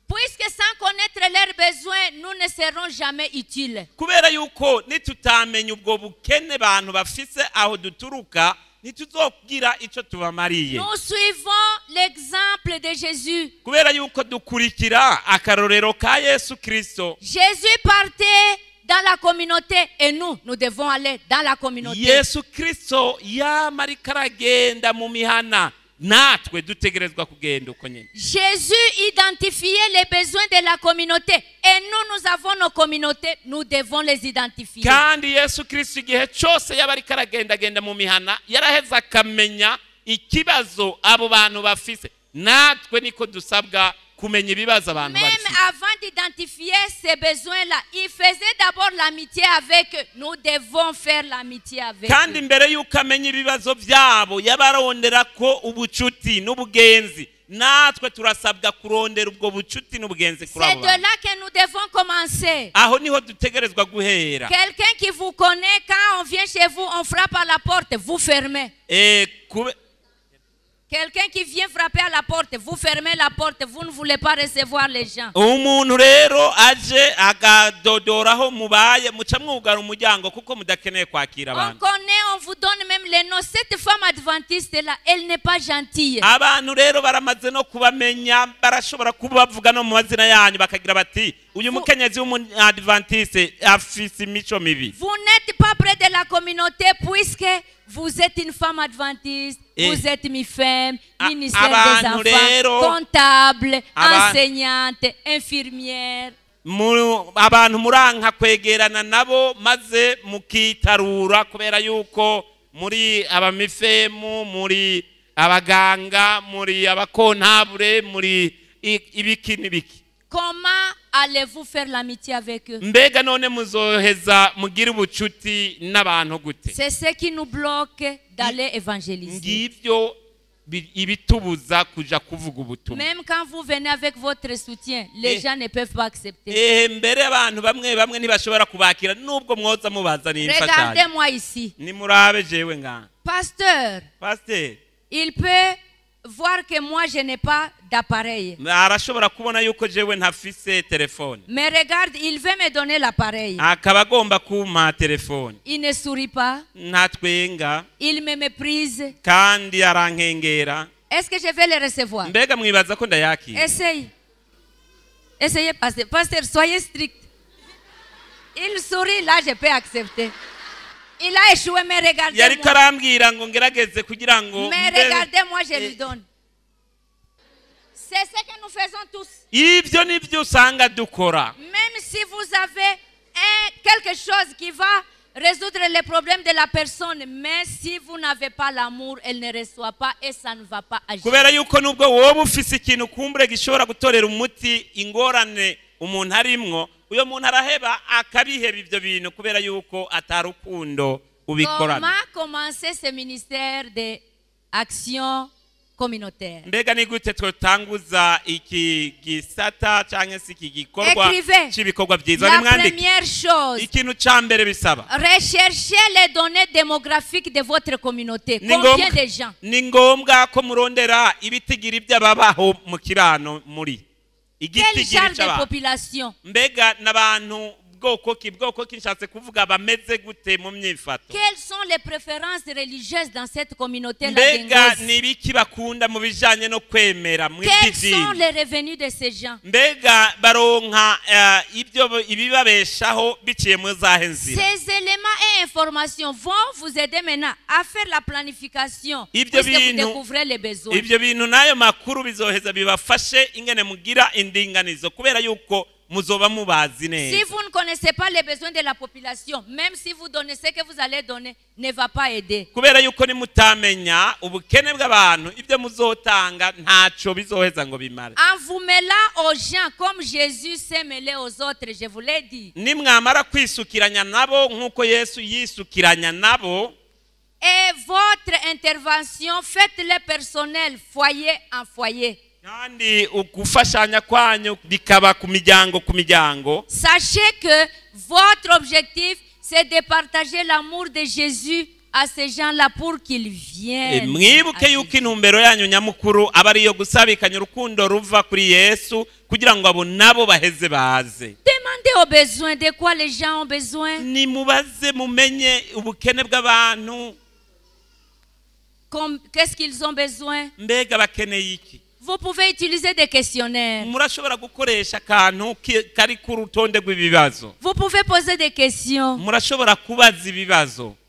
Puisque sans connaître leurs besoins, nous ne serons jamais utiles. Kubera yuko nitutamenya ubwo bukene bantu bafise aho duturuka nituzogira ico tubamariye. Nous suivons l'exemple de Jésus. Kubera yuko dukurikira akarorero ka Yesu Kristo. Jésus partait dans la communauté et nous devons aller dans la communauté. Yesu Kristo yamarika aragenda mu mihana natwe dutegerezwa kugenda uko nyene. Jésus identifiait les besoins de la communauté et nous avons nos communautés, nous devons les identifier. Kandi Yesu Kristo igihe cyose yaba ariko aragendagenda mu mihana yaraheza akamenya ikibazo abo bantu bafise, natwe niko dusabwa kumenya ibibazo abantu bafise. Même avant d'identifier ces besoins-là, il faisait d'abord l'amitié avec eux. Nous devons faire l'amitié avec Kandi eux. mbere yuko amenya ibibazo byabo yabarondera ko ubucuti n'ubugenzi, natwe turasabwa kurondera ubwo bucuti n'ubugenzi kuri C'est abo de bantu. là que nous devons commencer. Aho niho dutegerezwa guhera. Quelqu'un qui vous connaît, quand on vient chez vous, on frappe à la porte, vous fermez. Quelqu'un qui vient frapper à la porte, vous fermez la porte, vous ne voulez pas recevoir les gens. Umuntu rero aje agadodoraho mubaye muca mwugara umuryango kuko mudakeneye kwakira On abantu. connaît, on vous donne même les noms. Cette femme adventiste là, elle n'est pas gentille. Abantu rero baramaze no kubamenya, barashobora kubavuga no mu mazina yanyu bakagira bati uyu mukenyezi w'umu-adventiste afise imico mibi. Vous n'êtes pas près de la communauté puisque vous êtes une femme adventiste, vous êtes mi-femme, ministère des enfants, comptable, enseignante, infirmière. Abantu muranka kwegerana nabo maze mukitarura kubera yuko muri abamifemu, muri abaganga, muri abakontabule, muri ibiki n'ibiki. Comment allez-vous faire l'amitié avec eux? Mbega none muzoheza mugira ubucuti n'abantu gute? C'est ce qui nous bloque d'aller évangéliser. Ngivyo ibitubuza kuja kuvuga ubutumwa. Même quand vous venez avec votre soutien, les gens ne peuvent pas accepter. Mbere abantu bamwe ntibashobora kubakira nubwo mwoza mubaza n'imfashanyo. Regardez-moi ici. Nimurabe jewe nga. Pasteur, il peut voir que moi je n'ai pas d'appareil. Arashobora kubona yuko jewe ntafise telefone. Mais regarde, il veut me donner l'appareil. Akaba agomba kumpa telefone. Il ne sourit pas. Ntatwenga. Il me méprise. Kandi arankengera. Est-ce que je vais le recevoir? Mbega mwibaza ko ndayakira. Essaye. Essayez, pasteur. Pasteur, soyez strict. Il sourit, là je peux accepter. Il a échoué, mais regardez-moi. Mais regardez-moi, je lui donne. C'est ce que nous faisons tous. Même si vous avez quelque chose qui va résoudre les problèmes de la personne, mais si vous n'avez pas l'amour, elle ne reçoit pas et ça ne va pas agir. Uyo muntu araheba akabiheba ivyo bintu kubera yuko atarukundo ubikorana. Comment commencer ce ministère de action communautaire? Mbega ni gute twotanguza iki gisata canke iki gikorwa cibikorwa byiza ni mwandike. La première chose, ikintu cambere bisaba recherchez les données démographiques de votre communauté. Combien de gens? Ni ngombwa ko murondera ibitigira by'ababaho mu kirano muri. Quel genre de population? Mbega n'abantu bwoko ki nshatse kuvuga bameze gute mu myifato? Quelles sont les préférences religieuses dans cette communauté là? Mbega nibiki bakunda mu bijanye no kwemera mu idini? Quels sont les revenus de ces gens? Mbega baronka ibyo ibibabeshaho biciye mu zahe nzira? Ces éléments et informations vont vous aider maintenant à faire la planification puisque vous découvrez les besoins. Ibyo bintu nayo makuru bizoheza bibafashe ingene mugira indinganizo kubera yuko si vous ne connaissez pas les besoins de la population, même si vous donnez ce que vous allez donner, ne va pas aider. En vous mêlant aux gens comme Jésus s'est mêlé aux autres, je vous l'ai dit. Et votre intervention, faites-le personnel, foyer en foyer. Sachez que votre objectif, c'est de partager l'amour de Jésus à ces gens-là pour qu'ils viennent. Demandez aux besoins, de quoi les gens ont besoin. Qu'est-ce qu'ils ont besoin? Vous pouvez utiliser des questionnaires. Vous pouvez poser des questions.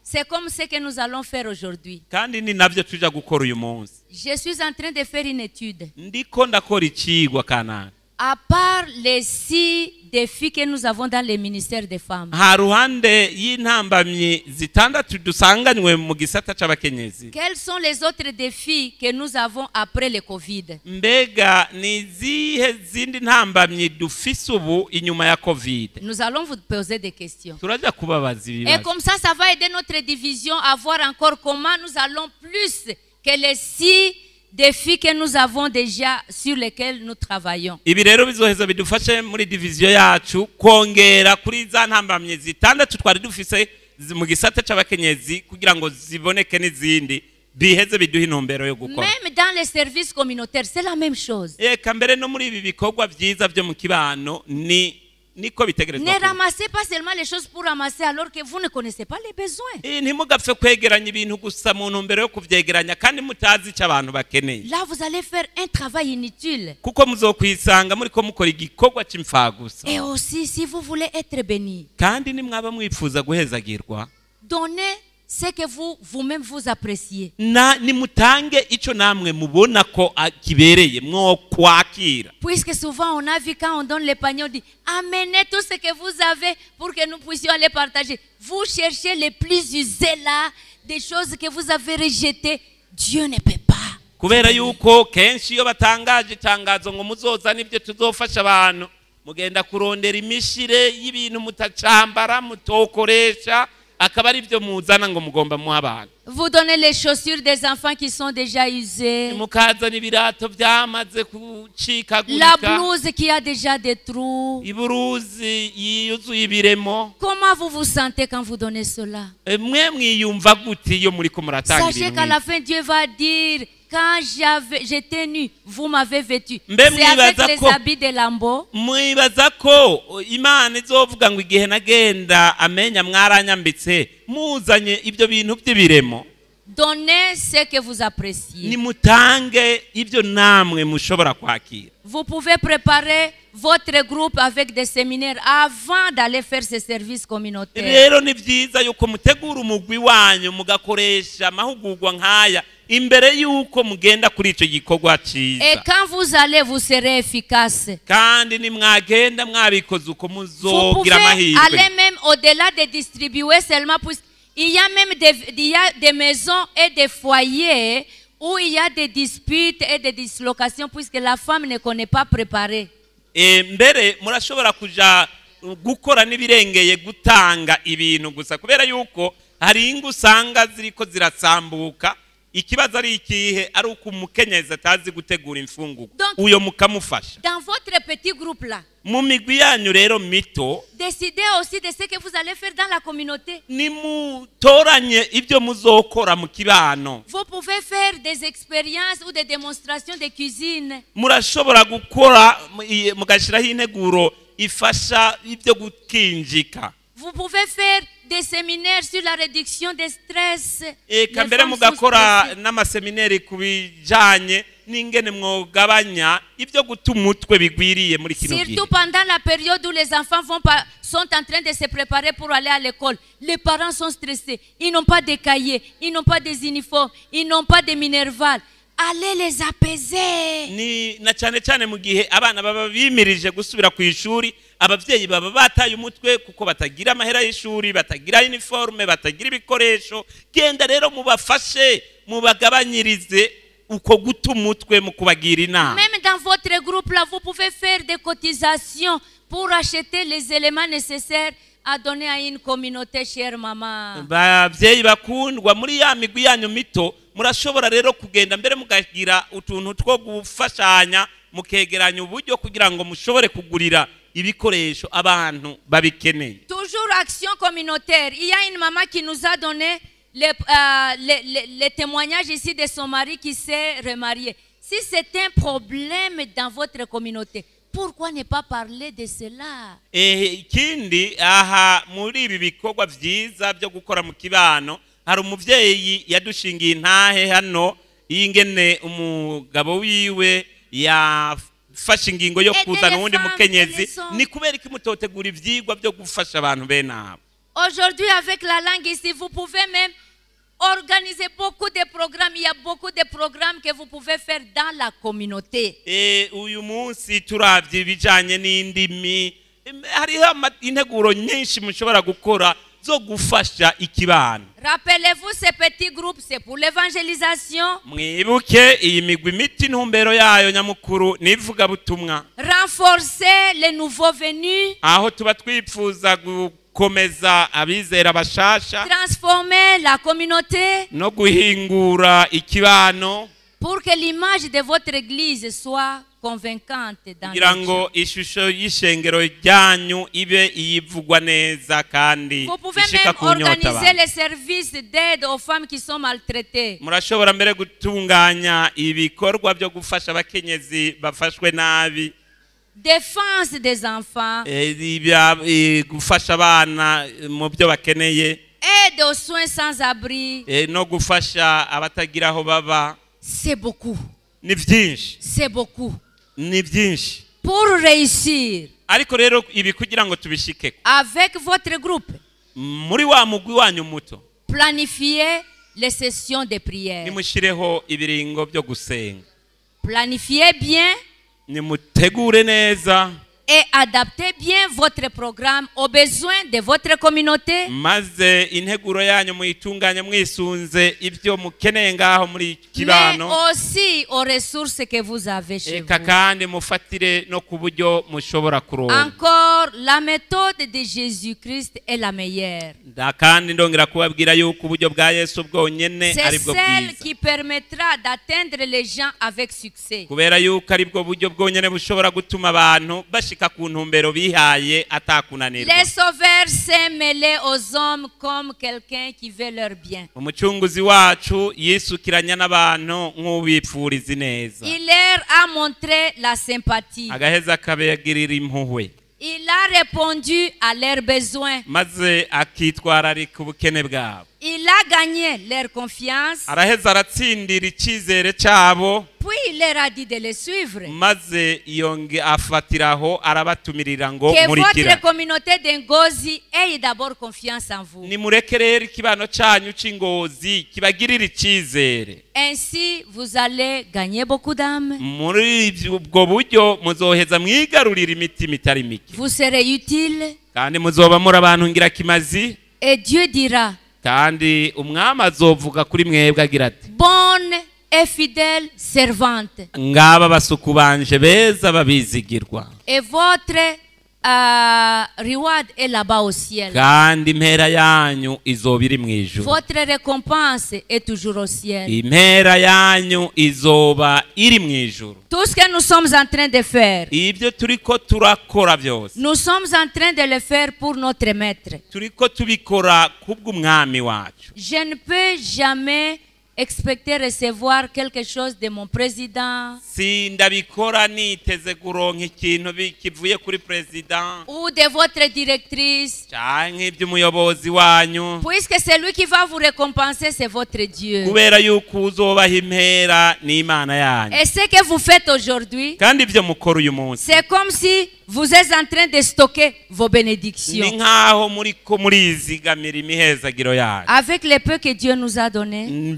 C'est comme ce que nous allons faire aujourd'hui. kandi ni navyo tuja gukora uyu munsi. Je suis en train de faire une étude. Ndiko ndakora icigwa kanaka. À part les 6 défis que nous avons dans les ministères des femmes. Ha ruhande y'intambamyi zitandatu dusanganywe mu gisata c'abakenyezi. Quels sont les autres défis que nous avons après le Covid? Mbega ni zihe zindi ntambamyi dufise ubu inyuma ya Covid? Nous allons vous poser des questions. Turaja kubabaza Et ibibazo. comme ça va aider notre division à voir encore comment nous allons plus que les 6 défis que nous avons déjà sur lesquels nous travaillons. Ibi rero bizoheza bidufashe muri division yacu kongera kuri za ntambamye zitandatu twari dufise mu gisata c'abakenyezi kugira ngo ziboneke n'izindi biheze biduha intumbero yo gukora. Même dans les services communautaires, c'est la même chose. Eka mbere no muri ibi bikorwa vyiza byo mu kibano niko bitegerezwa. Ne ramassez pas seulement les choses pour ramasser alors que vous ne connaissez pas les besoins. Ntimugapfe kwegeranya ibintu gusa mu ntumbero yo kuvyegeranya kandi mutazi ico abantu bakeneye. Là vous allez faire un travail inutile. Kuko muzokwisanga muri ko mukora igikorwa c'imfagusa. Et aussi si vous voulez être béni, kandi nimwaba mwipfuza guhezagirwa, donnez ce que vous-même vous appréciez. Nimutange ico namwe mubona ko kibereye mwo kwakira. Puisque souvent on a vu quand on donne les paniers, on dit amenez tout ce que vous avez pour que nous puissions aller partager. Vous cherchez les plus usés là, des choses que vous avez rejetées. Dieu ne peut pas. Kubera yuko kenshi iyo batangaje itangazo ngo muzoza nibyo tuzofasha abantu, mugenda kurondera imishire y'ibintu mutacambara mutokoresha akaba ari byo muzana ngo mugomba mu abantu. Vous donnez les chaussures des enfants qui sont déjà usées. Mukazana ibirato byamaze kucikagurika. La blouse qui a déjà des trous. Iburuzi yuzuye ibiremo. Comment vous vous sentez quand vous donnez cela? Mwe mwiyumva gute iyo muri ko muratanga ibintu? Sachez qu'à la fin Dieu va dire quand j'étais nu, vous m'avez vêtu. C'est avec les habits de lambeaux. Mwibaza ko Imana izovuga ngo igihe nagenda amenya mwaranyambitse muzanye ibyo bintu by'ibiremo. Donnez ce que vous appréciez. Nimutange ibyo namwe mushobora kwakira. Vous pouvez préparer votre groupe avec des séminaires avant d'aller faire ces services communautaires. Rero ni byiza yuko mutegura umugwi wanyu mugakoresha amahugurwa nkaya imbere yuko mugenda kuri ico gikorwa ciza. Et quand vous allez, vous serez efficace. Kandi ni mwagenda mwabikoze uko Vous muzogira pouvez amahirwe. aller même au-delà de distribuer seulement pour... Il y a même des maisons et des foyers où il y a des disputes et des dislocations puisque la femme ne connaît pas préparer. Mbere murashobora kuja gukora n'ibirengeye gutanga ibintu gusa kubera yuko hari ingo usanga ziriko zirasambuka. Ikibazo ari ikihe ari uko umukenyezi atazi gutegura imfunguko uyo mukamufasha. Dans votre petit groupe là, mu migwi yanyu rero mito, décidez aussi de ce que vous allez faire dans la communauté. Nimutoranye ibyo muzokora mu kibano. Vous pouvez faire des expériences ou des démonstrations de cuisine. Murashobora gukora mugashiraho integuro ifasha ibyo gukinjika. Vous pouvez faire des séminaires sur la réduction des stress. Kambere mugakora n'amaseminari kubijanye n'ingene mwogabanya ibyo gutumutwe bigwiriye muri kino gihe. Surtout pendant la période où les enfants sont en train de se préparer pour aller à l'école. Les parents sont stressés. Ils n'ont pas de cahiers, ils n'ont pas des uniformes, ils n'ont pas de minerval. Allez les apaiser. Ni na cyane mu gihe abana baba bimirije gusubira ku ishuri, abavyeyi baba bataye umutwe kuko batagira amahera y'ishuri, batagira uniforme, batagira ibikoresho. Genda rero mubafashe mubagabanyirize uko gutumutwe mu kubagira inama. Même dans votre groupe là, vous pouvez faire des cotisations pour acheter les éléments nécessaires à donner à une communauté, chère maman. Bavyeyi bakundwa muri ya migwi yanyu mito, murashobora rero kugenda mbere mugagira utuntu two gufashanya mukegeranya uburyo kugira ngo mushobore kugurira ibikoresho abantu babikeneye. Toujours action communautaire. Il y a une maman qui nous a donné les témoignages ici de son mari qui s'est remarié. Si c'est un problème dans votre communauté, pourquoi ne pas parler de cela? Ikindi aha muri ibi bikorwa vyiza byo gukora mu kibano, hari umuvyeyi yadushingiye intahe hano ingene umugabo wiwe yafashe ingingo yo kuzana uwundi mukenyezi. Ni kubera iki mutotegura ivyigwa byo gufasha abantu bene abo? Aujourd'hui, avec la langue ici, vous pouvez même organiser beaucoup de programmes. Il y a beaucoup de programmes que vous pouvez faire dans la communauté. Uyu munsi turavye ibijanye n'indimi hariho integuro nyinshi mushobora gukora zo gufasha ikibano. Rappelez-vous ces petits groupes, c'est pour l'évangélisation. Mwibuke iyi migwi miti ntumbero yayo nyamukuru nivuga butumwa. Renforcer les nouveaux venus. Aho tuba twifuza gukomeza abizera bashasha. Transformer la communauté. No guhingura ikibano. Pour que l'image de votre église soit convaincante dans les gens. Ishusho y'ishengero ryanyu ibe iyivugwa neza kandi ishika kunyota. Vous pouvez même organiser les services d'aide aux femmes qui sont maltraitées. Murashobora mbere gutunganya ibikorwa byo gufasha abakenyezi bafashwe nabi. Défense des enfants. Gufasha abana mu byo bakeneye. Aide aux soins sans abri. No gufasha abatagira aho baba. C'est beaucoup. Ni byinshi. C'est beaucoup. Ni byinshi. Pour réussir. Ariko rero ibi kugira ngo tubishike. Avec votre groupe. Muri wa mugwi wanyu muto. Planifiez les sessions de prière. Nimushireho ibiringo byo gusenga. Planifiez bien. Nimutegure neza. Et adaptez bien votre programme aux besoins de votre communauté. Maze integuro yanyu muyitunganya mwisunze ibyo mukeneye ngaho muri kibano. Mais aussi aux ressources que vous avez chez vous. Kandi mufatire no ku buryo mushobora kuronka. Encore la méthode de Jésus-Christ est la meilleure. Kandi ndongera kubabwira yuko uburyo bwa Yesu bwonyene ari bwo bwiza. C'est celle qui permettra d'atteindre les gens avec succès. Kubera yuko ari bwo buryo bwonyene bushobora gutuma abantu Les sauveurs s'est mêlé aux hommes comme quelqu'un qui veut leur bien. Umucunguzi wacu yisukiranya n'abantu nk'ubipfuriza neza. Il leur a montré la sympathie. Agaheza akabagirira impuhwe. Il a répondu à leurs besoins. Maze akitwararika ubukene bwabo. Il a gagné leur confiance. Araheza aratsindira icyizere cyabo. Puis il leur a dit de les suivre. Maze yonge afatiraho arabatumirira ngo murikira. Que murikira. votre communauté d'Ngozi ait d'abord confiance en vous. Nimureke rero ikibano cyanyu cy'Ingozi kibagirira icyizere. Ainsi vous allez gagner beaucoup d'âmes. Muri ubwo buryo muzoheza mwigarurira imitima itari mike. Vous serez utile. Kandi muzoba muri abantu ngirakimazi. Et Dieu dira. Kandi umwami azovuga kuri mwebwe agira ati. Bonne et fidèle servante. Ngaba basuku banje beza babizigirwa. Et votre reward est là-bas au ciel. Kandi impera yanyu izobiri mu ijuru. Votre récompense est toujours au ciel. Impera yanyu izoba iri mu ijuru. Tout ce que nous sommes en train de faire. Ibyo turiko turakora byose. Nous sommes en train de le faire pour notre maître. Turiko tubikora kubw'umwami wacu. Je ne peux jamais expecter recevoir quelque chose de mon président. Si ndabikora niteze kuronka ikintu kivuye kuri president. Ou de votre directrice. Canke iby'umuyobozi wanyu. Puisque celui qui va vous récompenser c'est votre Dieu. Kubera yuko uzobaha impera ni Imana yanyu. Et ce que vous faites aujourd'hui. Kandi ibyo mukora uyu munsi. C'est comme si vous êtes en train de stocker vos bénédictions. Ni nkaho muriko murizigamira imihezagiro yanyu. Avec le peu que Dieu nous a donné.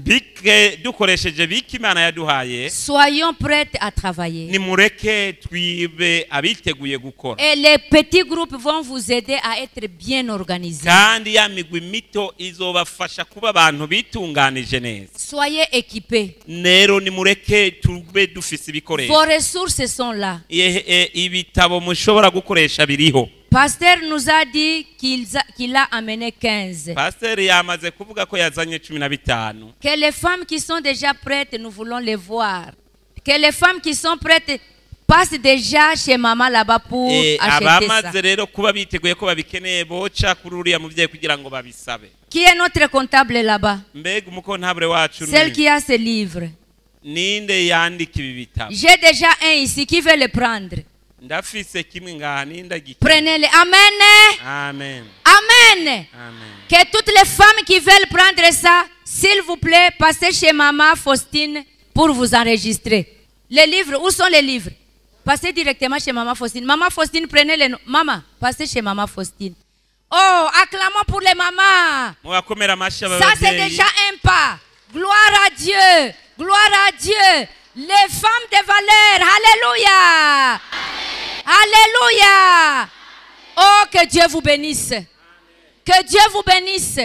Dukoresheje biki Imana yaduhaye. Soyons prêts à travailler. Nimureke twibe abiteguye gukora. Et les petits groupes vont vous aider à être bien organisés. Kandi ya migwi mito izobafasha kuba abantu bitunganije neza. Soyez équipés. Nero nimureke tube dufise ibikoresho. Vos ressources sont là. Ibitabo mushobora gukoresha biriho. Pasteur nous a dit qu'il a amené 15. Pasteur yamaze kuvuga ko yazanye 15. Que les femmes qui sont déjà prêtes, nous voulons les voir. Que les femmes qui sont prêtes passent déjà chez maman là-bas pour acheter ça. Abamaze rero kuba biteguye ko babikeneye boca kuri uriya muvyeyi kugira ngo babisabe. Qui est notre comptable là-bas? Mbega umukontable wacu ni celle qui a ce livre. Ninde yandika ibi bitabo? J'ai déjà un ici qui veut le prendre. Ndafise kimwe ngaha ninda gike. Prenez-le. Amen. Amen. Amen. Amen. Que toutes les femmes qui veulent prendre ça, s'il vous plaît, passez chez maman Faustine pour vous enregistrer. Les livres, où sont les livres? Passez directement chez maman Faustine. Maman Faustine, prenez les noms. Maman, passez chez maman Faustine. Oh, acclamons pour pour les mamans. mubakomera amashyi aba Ça, c'est babyeyi. déjà un pas. Gloire à Dieu. Gloire à Dieu. Les femmes de valeur. Alléluia. Alléluia. Oh, que Dieu vous bénisse. Que Dieu vous bénisse.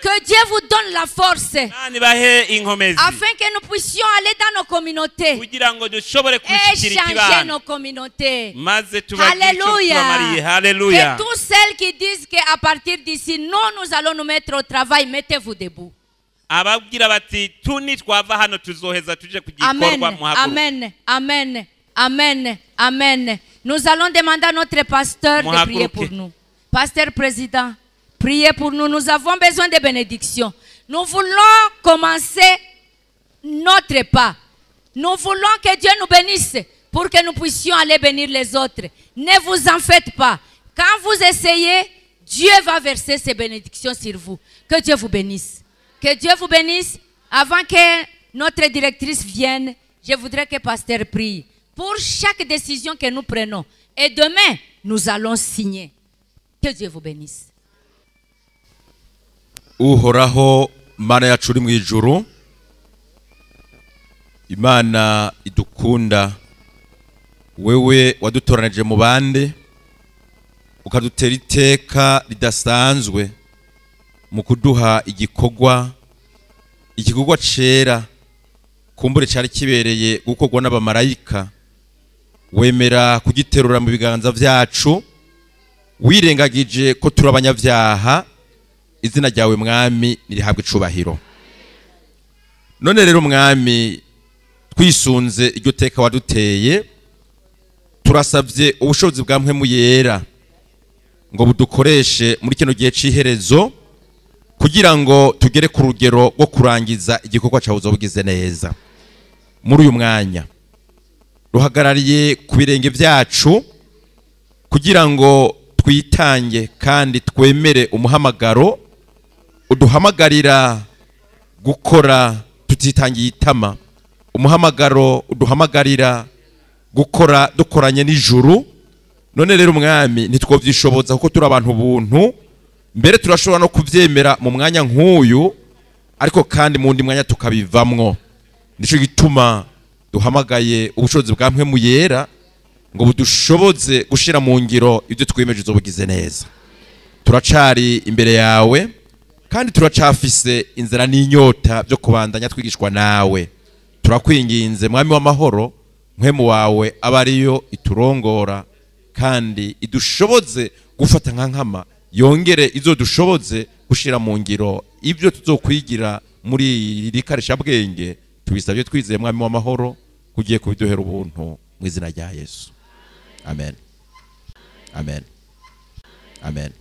Que Dieu vous donne la force. Imana ibahe inkomezi Afin que nous puissions aller dans nos communautés. kugira ngo dushobore Et kubishyikira changer ikibano nos communautés. maze tubagire icyo tubamariye. Alléluia. Haleluya. Que tous celles qui disent qu'à partir d'ici, nous allons nous mettre au travail, mettez-vous debout. ababwira bati tuni twava hano tuzoheza tuje ku Amen. gikorwa muhaguruke. Amen. Amen. Amen. Amen. Nous allons demander à notre pasteur de prier pour nous. Pasteur président, priez pour nous. Nous avons besoin de bénédictions. Nous voulons commencer notre pas. Nous voulons que Dieu nous bénisse pour que nous puissions aller bénir les autres. Ne vous en faites pas. Quand vous essayez, Dieu va verser ses bénédictions sur vous. Que Dieu vous bénisse. Que Dieu vous bénisse. Avant que notre directrice vienne, je voudrais que pasteur prie pour chaque décision que nous prenons. Et demain, nous allons signer. Que Dieu vous bénisse. Uhoraho Mana yacu uri mu ijuru, Imana idukunda, wewe wadutoranije mu bande ukadutera iteka ridasanzwe mu kuduha igikorwa cera kumbure cyari kibereye gukorwa n'abamarayika, wemera kugiterura mu biganza vyacu wirengagije ko turi abanyabyaha. Izina ryawe mwami nirihabwe icubahiro. None rero mwami, twisunze iryo teka waduteye, turasabye ubushobozi bwa mpwemu yera ngo budukoreshe muri kino gihe c'iherezo kugira ngo tugere ku rugero rwo kurangiza igikorwa cyawe uzobugize neza. Muri uyu mwanya ruhagarariye ku birenge vyacu kugira ngo twitange kandi twemere umuhamagaro uduhamagarira gukora tutitangiye itama, umuhamagaro uduhamagarira gukora dukoranye n'ijuru. None rero mwami, ntitwovyishoboza kuko turi abantu buntu, mbere turashobora no kuvyemera mu mwanya nk'uyu, ariko kandi mu ndi mwanya tukabivamwo. Nico gituma duhamagaye ubushobozi bwa mpwemu yera ngo budushoboze gushira mu ngiro ibyo twiyemeje uzobugize neza. Turacari imbere yawe kandi turacafise inzira n'inyota byo kubandanya twigishwa nawe. Turakwinginze mwami w'amahoro, mpwemu wawe abariyo iturongora kandi idushoboze gufata nka nkama, yongere izodushoboze gushira mu ngiro ibyo tuzokwigira muri iri karisha bwenge. Tubisabye twizeye mwami w'amahoro, kugiye kubiduhera ubuntu mu izina rya Yesu. Amen. Amen. Amen.